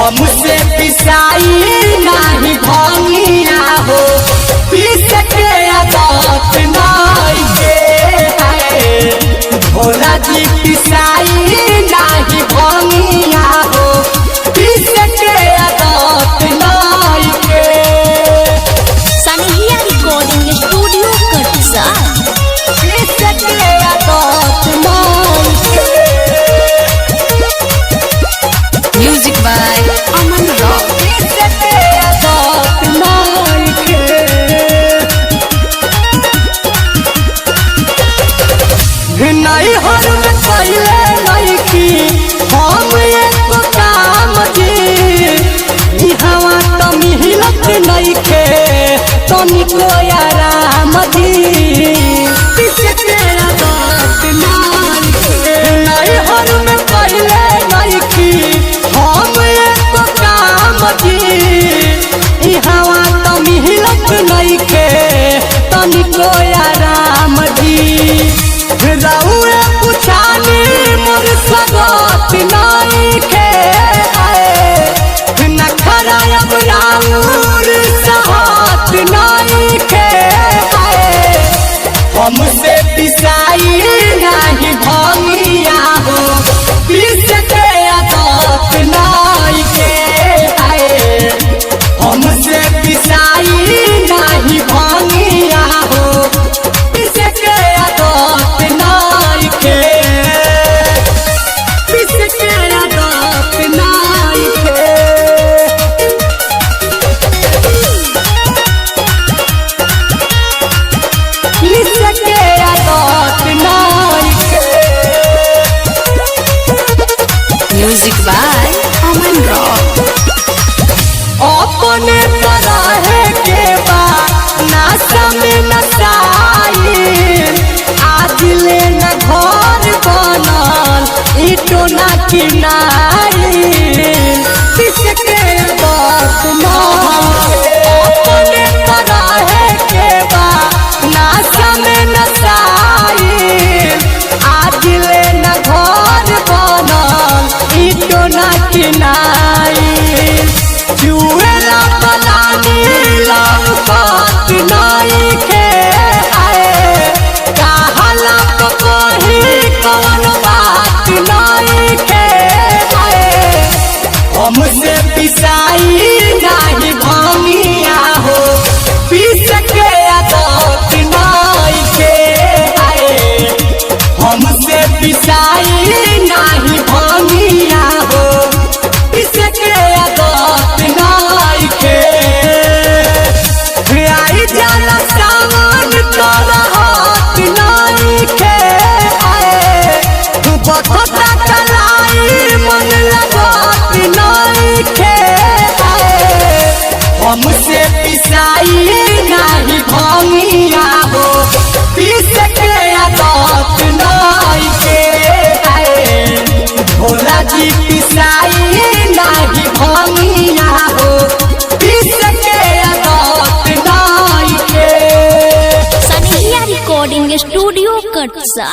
हमसे पिसाई नहीं भंगिया हो पीस के आदत नहीं के है भोला जी पिसाई नहीं भंगिया हो पीस के आदत नहीं के। सनहिया रिकॉर्डिंग स्टूडियो कटसा पीस के आदत नहीं के। Music by Aman rock. नहीं हर में पहले लड़की हम एक काम जी हवा तो मिलत नहीं खे तनिको आराम जी नहीं हर में पहले लड़की हम एक काम जी हवा तो मिलत नहीं खे तनिको आराम जी रउए पुछानी मोर स्वागत नहीं के नखरा अब राउर सहत नहीं के हमसे पिसाई नहीं भंगिया हो पीस के आदत नहीं के हमसे पिसाई नहीं भंगिया हो पीस के आदत नहीं के पीस के आदत नहीं के। पीस के आदत नहीं के। Music by Aman rock. अपने तरह के बा नासा में नसाई आज ले न घर बनल ईटो ना किनाई पीस के बात अपने तरह के बा नासा में नसाई आज ले न घर बनल ईटो ना किनाई जुएला बनानी लौकत नहीं के कहला तो कही कौन बात नहीं के हमसे पिसाई नहीं भंगिया हो पीस के आदत नहीं के हमसे पिसाई नहीं भंगिया हो पीस के आदत नहीं के। आई जाला सावन तोरा हाथ नहीं के बखता कलाई मन लगत नहीं के हमसे पिसाई नहीं भंगिया हो पीस के आदत नहीं के भोला जी पिसाई नहीं भंगिया हो पीस के आदत नहीं के। सनहिया रिकॉर्डिंग स्टूडियो कटसा।